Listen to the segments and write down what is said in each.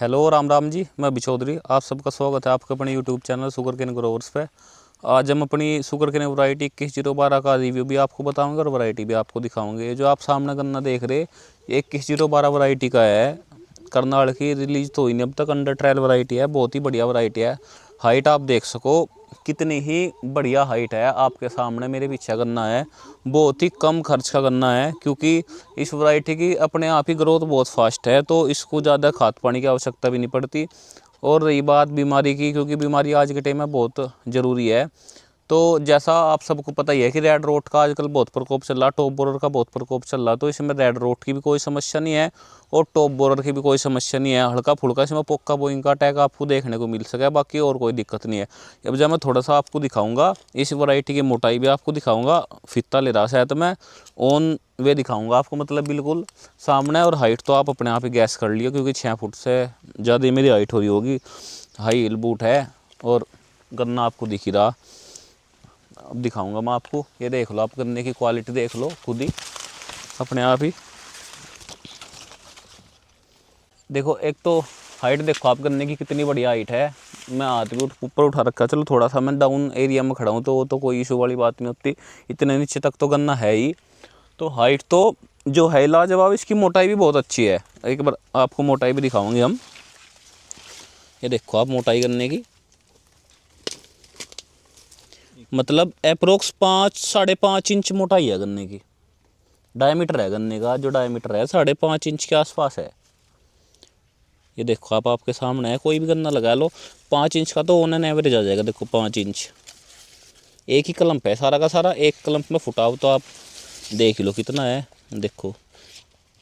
Hello Ram Ram ji, मैं अभी चौधरी। आप सबका स्वागत है आपके अपने YouTube channel sugar cane growers पे। आज हम अपनी शुगर केन वैरायटी 21-012 का रिव्यू भी आपको बताऊंगे और वैरायटी भी आपको दिखाऊंगे। ये जो आप सामने गन्ना देख रहे, ये 21-012 वैरायटी का है। करनाल की रिलीज तो हुई नहीं अब तक, अंडर ट्रायल वैरायटी है, बहुत ही बढ़िया वैरायटी है। हाइट आप देख सको कितनी ही बढ़िया हाइट है। आपके सामने मेरे पीछे गन्ना है, बहुत ही कम खर्च का गन्ना है, क्योंकि इस वैरायटी की अपने आप ही ग्रोथ बहुत फास्ट है, तो इसको ज़्यादा खाद पानी की आवश्यकता भी नहीं पड़ती। और रही बात बीमारी की, क्योंकि बीमारी आज के टाइम में बहुत ज़रूरी है, तो जैसा आप सबको पता ही है कि रेड रोट का आजकल बहुत प्रकोप चल रहा, टॉप बोरर का बहुत प्रकोप चल रहा, तो इसमें रेड रोट की भी कोई समस्या नहीं है और टॉप बोरर की भी कोई समस्या नहीं है। हल्का फुल्का इसमें पोक्का बोइंग का अटैक आपको देखने को मिल सके, बाकी और कोई दिक्कत नहीं है। अब जब मैं थोड़ा सा आपको दिखाऊंगा इस वैरायटी की मोटाई भी आपको दिखाऊंगा, फित्ता ले रहा शायद मैं ऑन वे दिखाऊंगा आपको, मतलब बिल्कुल सामने। और हाइट तो आप अपने आप ही गैस कर लियो, क्योंकि 6 फुट से ज़्यादा मेरी हाइट हो रही होगी। हाई हिल बूट है और गन्ना आपको दिख ही रहा। अब दिखाऊंगा मैं आपको, ये देख लो, आप गन्ने की क्वालिटी देख लो खुद ही अपने आप ही। देखो एक तो हाइट देखो आप गन्ने की कितनी बढ़िया हाइट है। मैं हाथ भी ऊपर उठा रखा, चलो थोड़ा सा मैं डाउन एरिया में खड़ा हूँ तो वो तो कोई इशू वाली बात नहीं होती, इतने नीचे तक तो गन्ना है ही। तो हाइट तो जो है लाजवाब, इसकी मोटाई भी बहुत अच्छी है। एक बार आपको मोटाई भी दिखाओगे हम। ये देखो आप मोटाई गन्ने की, मतलब अप्रोक्स 5-5.5 इंच मोटाई है गन्ने की। डायमीटर है गन्ने का, जो डायमीटर है 5.5 इंच के आसपास है। ये देखो आप, आपके सामने है, कोई भी गन्ना लगा लो 5 इंच का तो ऑन एन एवरेज आ जाएगा। देखो 5 इंच एक ही कलम पे सारा का सारा, एक कलम में फुटाव तो आप देख लो कितना है। देखो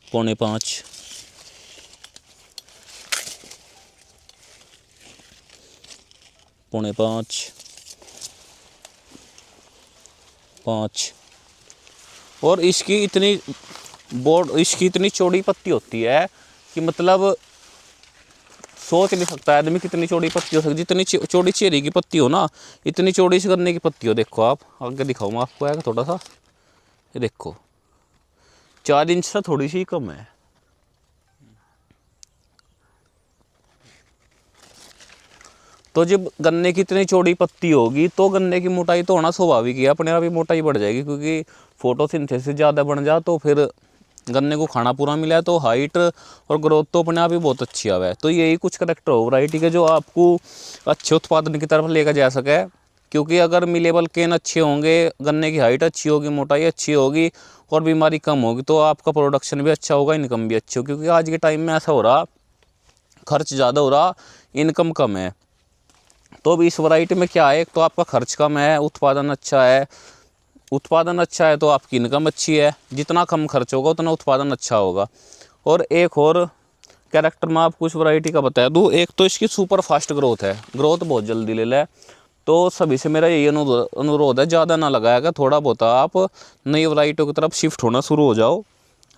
4.5, 4.5, 5। और इसकी इतनी चौड़ी पत्ती होती है कि मतलब सोच नहीं सकता आदमी कितनी चौड़ी पत्ती हो सकती। जितनी चौड़ी चेरी की पत्ती हो ना, इतनी चौड़ी इस गन्ने की पत्ती हो। देखो आप, आगे दिखाऊँ मैं आपको, आएगा थोड़ा सा, ये देखो 4 इंच से थोड़ी सी कम है। तो जब गन्ने की इतनी चौड़ी पत्ती होगी तो गन्ने की मोटाई तो होना स्वाभाविक है, अपने आप ही मोटाई बढ़ जाएगी, क्योंकि फोटोसिंथेसिस ज़्यादा बन जा तो फिर गन्ने को खाना पूरा मिला है, तो हाइट और ग्रोथ तो अपने आप ही बहुत अच्छी आवा है। तो यही कुछ करेक्टर हो वैरायटी के जो आपको अच्छे उत्पादन की तरफ लेकर जा सके, क्योंकि अगर मिलेबल केन अच्छे होंगे, गन्ने की हाइट अच्छी होगी, मोटाई अच्छी होगी और बीमारी कम होगी, तो आपका प्रोडक्शन भी अच्छा होगा, इनकम भी अच्छी होगी। क्योंकि आज के टाइम में ऐसा हो रहा, खर्च ज़्यादा हो रहा, इनकम कम है। तो अब इस वैरायटी में क्या है, एक तो आपका खर्च कम है, उत्पादन अच्छा है। उत्पादन अच्छा है तो आपकी इनकम अच्छी है, जितना कम खर्च होगा उतना उत्पादन अच्छा होगा। और एक और कैरेक्टर मैं आपको इस वैरायटी का बता दूँ, एक तो इसकी सुपर फास्ट ग्रोथ है, ग्रोथ बहुत जल्दी ले ले। तो सभी से मेरा यही अनुरोध है, ज़्यादा ना लगाएगा, थोड़ा बहुत आप नई वैरायटियों की तरफ शिफ्ट होना शुरू हो जाओ।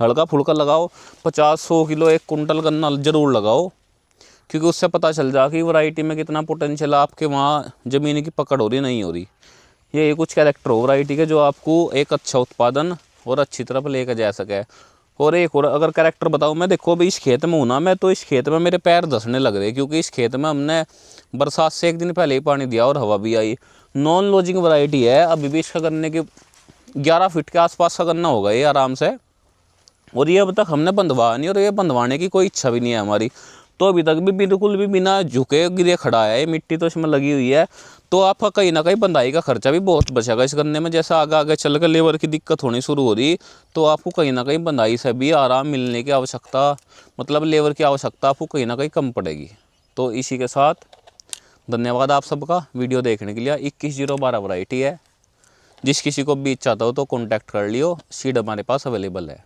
हल्का फुल्का लगाओ, 50-100 किलो 1 कुंटल गन्ना जरूर लगाओ, क्योंकि उससे पता चल जाए कि वैरायटी में कितना पोटेंशियल आपके वहाँ ज़मीन की पकड़ हो रही नहीं हो रही। ये कुछ कैरेक्टर हो वैरायटी के जो आपको एक अच्छा उत्पादन और अच्छी तरफ लेकर जा सके। और एक और अगर कैरेक्टर बताऊँ मैं, देखो अभी इस खेत में हूँ ना मैं, तो इस खेत में मेरे पैर धंसने लग रहे, क्योंकि इस खेत में हमने बरसात से 1 दिन पहले ही पानी दिया और हवा भी आई। नॉन लॉजिंग वैरायटी है, अभी भी इसका गन्ने के 11 फीट के आसपास का गन्ना होगा ये आराम से। और ये अब तक हमने बंधवा नहीं, और ये बंधवाने की कोई इच्छा भी नहीं है हमारी। तो अभी तक भी बिल्कुल भी बिना झुके गिरे खड़ा है, मिट्टी तो इसमें लगी हुई है। तो आपका कहीं ना कहीं बंधाई का खर्चा भी बहुत बचेगा इस गन्ने में। जैसा आगे आगे चल कर लेबर की दिक्कत होनी शुरू हो रही, तो आपको कहीं ना कहीं बंधाई से भी आराम मिलने की आवश्यकता, मतलब लेबर की आवश्यकता आपको कहीं ना कहीं कम पड़ेगी। तो इसी के साथ धन्यवाद आप सबका वीडियो देखने के लिए। 21-012 वैरायटी है, जिस किसी को भी इच्छा हो तो कॉन्टैक्ट कर लियो, सीड हमारे पास अवेलेबल है।